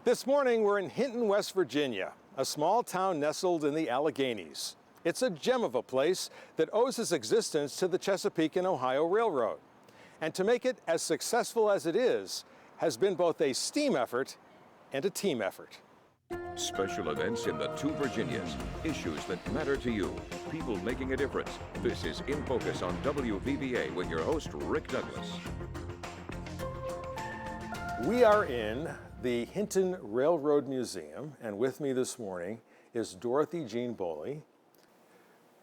This morning we're in Hinton, West Virginia, a small town nestled in the Alleghenies. It's a gem of a place that owes its existence to the Chesapeake and Ohio Railroad. And to make it as successful as it is, has been both a steam effort and a team effort. Special events in the two Virginias, issues that matter to you, people making a difference. This is In Focus on WVBA with your host, Rick Douglas. We are in the Hinton Railroad Museum, and with me this morning is Dorothy Jean Boley.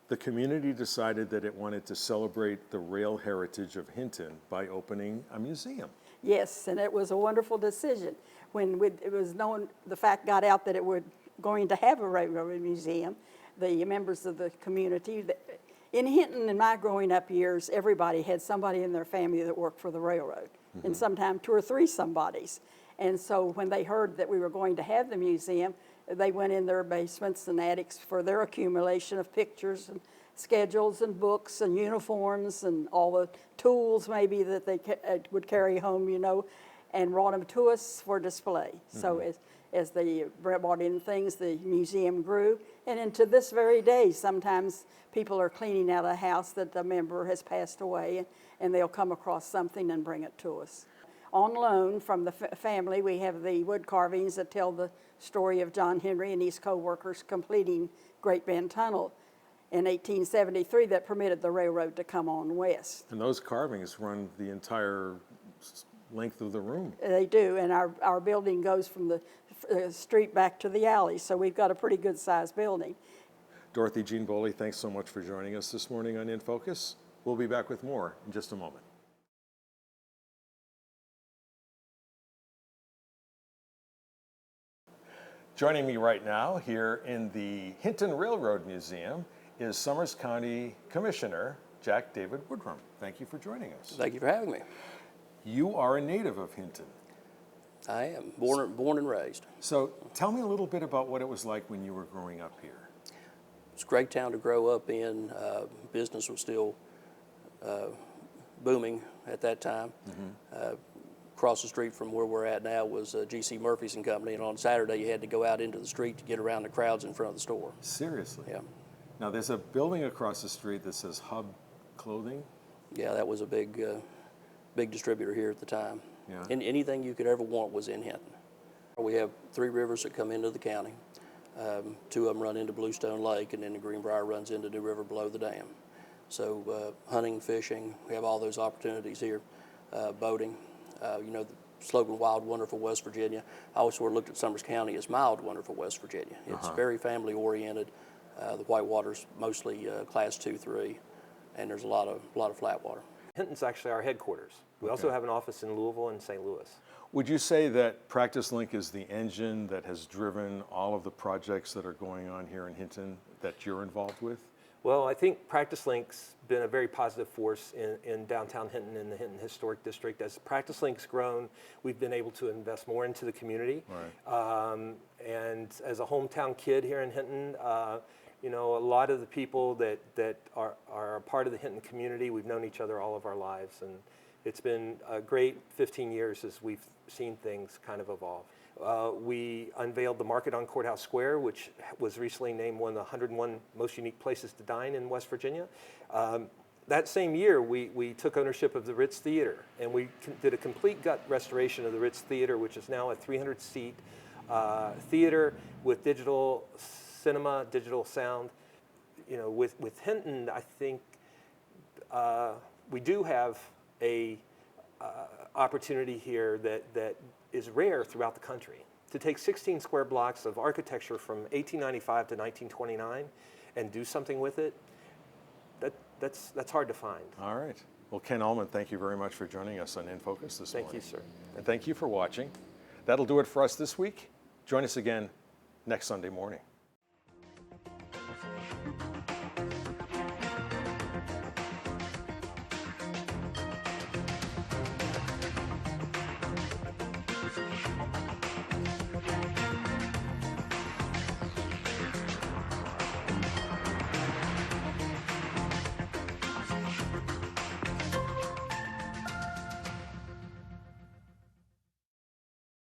The community decided that it wanted to celebrate the rail heritage of Hinton by opening a museum. Yes, and it was a wonderful decision. When it was known, the fact got out that it was going to have a railroad museum, the members of the community, in Hinton, in my growing up years, everybody had somebody in their family that worked for the railroad, and sometimes two or three somebodies. And so when they heard that we were going to have the museum, they went in their basements and attics for their accumulation of pictures and schedules and books and uniforms and all the tools maybe that they would carry home, you know, and brought them to us for display. So as they brought in things, the museum grew. And into this very day, sometimes people are cleaning out a house that a member has passed away, and they'll come across something and bring it to us. On loan from the family, we have the wood carvings that tell the story of John Henry and his co-workers completing Great Bend Tunnel in 1873 that permitted the railroad to come on west. And those carvings run the entire length of the room. They do, and our building goes from the street back to the alley, so we've got a pretty good sized building. Dorothy Jean Boley, thanks so much for joining us this morning on In Focus. We'll be back with more in just a moment. Joining me right now here in the Hinton Railroad Museum is Summers County Commissioner Jack David Woodrum. Thank you for joining us. Thank you for having me. You are a native of Hinton. I am born and raised. So tell me a little bit about what it was like when you were growing up here. It's a great town to grow up in. Business was still booming at that time. Across the street from where we're at now was G.C. Murphy's and Company, and on Saturday you had to go out into the street to get around the crowds in front of the store. Seriously? Yeah. Now there's a building across the street that says Hub Clothing. Yeah, that was a big distributor here at the time. Yeah. And anything you could ever want was in Hinton. We have 3 rivers that come into the county. 2 of them run into Bluestone Lake, and then the Greenbrier runs into New River below the dam. So hunting, fishing, we have all those opportunities here. Boating. You know, the slogan, Wild, Wonderful West Virginia. I always sort of looked at Summers County as Mild, Wonderful West Virginia. It's very family-oriented. The whitewater's mostly class 2, 3, and there's a lot of flat water. Hinton's actually our headquarters. We also have an office in Louisville and St. Louis. Would you say that Practice Link is the engine that has driven all of the projects that are going on here in Hinton that you're involved with? Well, I think Practice Link's been a very positive force in downtown Hinton and the Hinton Historic District. As Practice Link's grown, we've been able to invest more into the community. Right. And as a hometown kid here in Hinton, you know, a lot of the people that are a part of the Hinton community, we've known each other all of our lives. And it's been a great 15 years as we've seen things kind of evolve. We unveiled the Market on Courthouse Square, which was recently named one of the 101 most unique places to dine in West Virginia. That same year, we took ownership of the Ritz Theater, and we did a complete gut restoration of the Ritz Theater, which is now a 300-seat theater with digital cinema, digital sound. You know, with Hinton, I think we do have a opportunity here that is rare throughout the country. To take 16 square blocks of architecture from 1895 to 1929 and do something with it, that's hard to find. All right. Well, Ken Ullman, thank you very much for joining us on In Focus this morning. Thank you, sir. And thank you for watching. That'll do it for us this week. Join us again next Sunday morning.